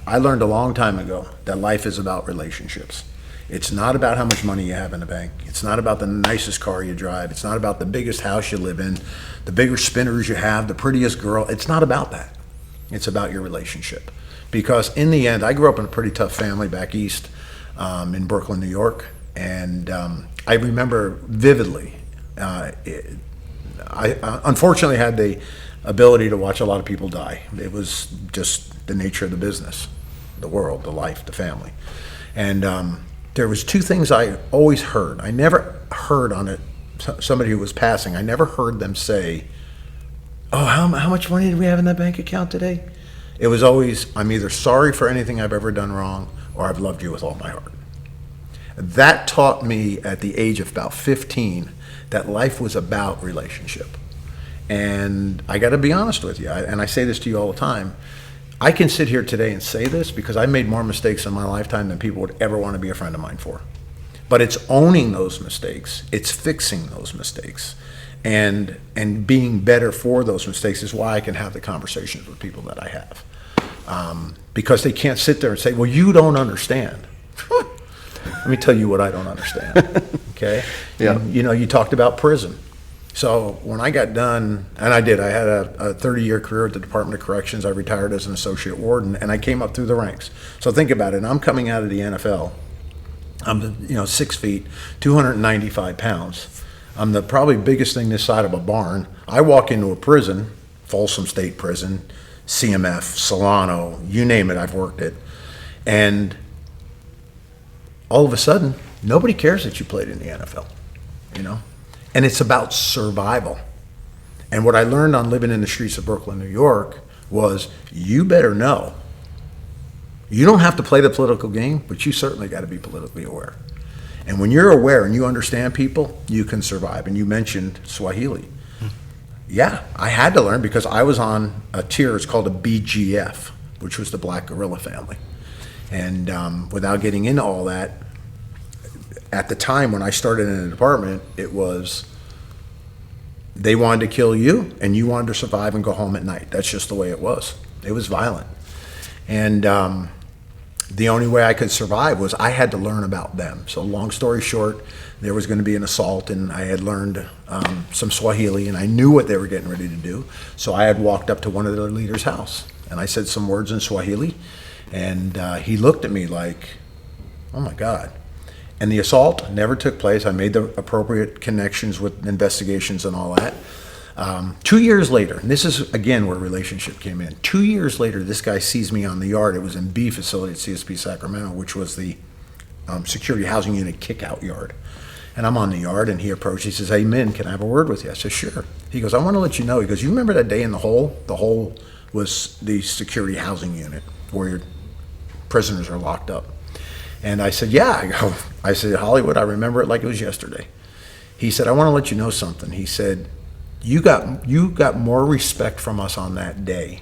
I learned a long time ago that life is about relationships. It's not about how much money you have in the bank. It's not about the nicest car you drive. It's not about the biggest house you live in, the bigger spinners you have, the prettiest girl. It's not about that. It's about your relationship. Because in the end, I grew up in a pretty tough family back east in Brooklyn, New York. And I remember vividly, I unfortunately had the ability to watch a lot of people die. It was just the nature of the business, the world, the life, the family. And there was two things I always heard. I never heard on it, somebody who was passing, I never heard them say, oh, how much money do we have in that bank account today? It was always, I'm either sorry for anything I've ever done wrong, or I've loved you with all my heart. That taught me at the age of about 15 that life was about relationship. And I got to be honest with you, and I say this to you all the time, I can sit here today and say this because I made more mistakes in my lifetime than people would ever want to be a friend of mine for. But it's owning those mistakes, it's fixing those mistakes, and being better for those mistakes is why I can have the conversations with people that I have. Because they can't sit there and say, well, you don't understand. Let me tell you what I don't understand, okay? Yeah. You talked about prison. So when I got done, and I did, I had a 30-year career at the Department of Corrections. I retired as an associate warden, and I came up through the ranks. So think about it. I'm coming out of the NFL. I'm 6 feet, 295 pounds. I'm the probably biggest thing this side of a barn. I walk into a prison, Folsom State Prison, CMF, Solano, you name it, I've worked it. And all of a sudden, nobody cares that you played in the NFL, And it's about survival. And what I learned on living in the streets of Brooklyn, New York, was you better know. You don't have to play the political game, but you certainly got to be politically aware. And when you're aware and you understand people, you can survive. And you mentioned Swahili. Yeah, I had to learn because I was on a tier, it's called a BGF, which was the Black Guerrilla family. And without getting into all that, at the time when I started in the department, it was they wanted to kill you and you wanted to survive and go home at night. That's just the way it was. It was violent. And the only way I could survive was I had to learn about them. So long story short, there was going to be an assault, and I had learned some Swahili, and I knew what they were getting ready to do. So I had walked up to one of their leaders' house, and I said some words in Swahili, and he looked at me like, oh my God. And the assault never took place. I made the appropriate connections with investigations and all that. 2 years later, and this is, again, where relationship came in. 2 years later, this guy sees me on the yard. It was in B facility at CSP Sacramento, which was the security housing unit kick-out yard. And I'm on the yard, and he approached. He says, hey, Min, can I have a word with you? I said, sure. He goes, I want to let you know. He goes, you remember that day in the hole? The hole was the security housing unit where your prisoners are locked up. And I said, yeah. I said, Hollywood, I remember it like it was yesterday. He said, I want to let you know something. He said, you got more respect from us on that day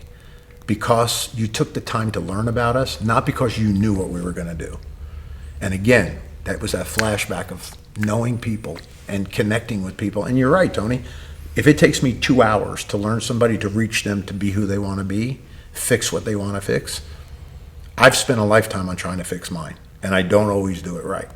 because you took the time to learn about us, not because you knew what we were going to do. And again, that was that flashback of knowing people and connecting with people. And you're right, Tony. If it takes me 2 hours to learn somebody, to reach them to be who they want to be, fix what they want to fix, I've spent a lifetime on trying to fix mine, and I don't always do it right.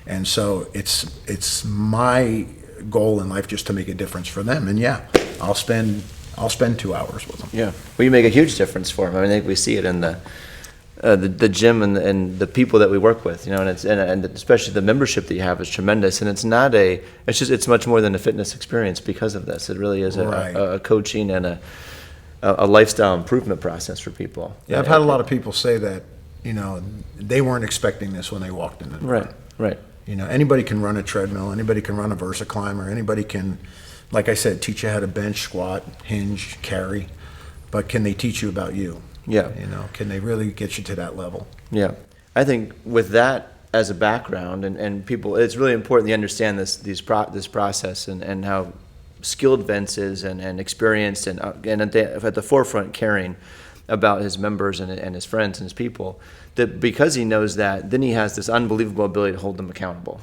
And so it's my goal in life just to make a difference for them. And yeah, I'll spend 2 hours with them. Yeah, well, you make a huge difference for them. I think we see it in the gym and the people that we work with, and especially the membership that you have is tremendous. And it's much more than a fitness experience because of this. It really is a coaching and a lifestyle improvement process for people. Yeah, I've had a lot of people say that, they weren't expecting this when they walked in the door. Right. Anybody can run a treadmill, anybody can run a Versa climber, anybody can, like I said, teach you how to bench, squat, hinge, carry, but can they teach you about you? Yeah. Can they really get you to that level? Yeah. I think with that as a background and people, it's really important to understand this process and how skilled Vince is and experienced and at the forefront caring about his members and his friends and his people, that because he knows that, then he has this unbelievable ability to hold them accountable.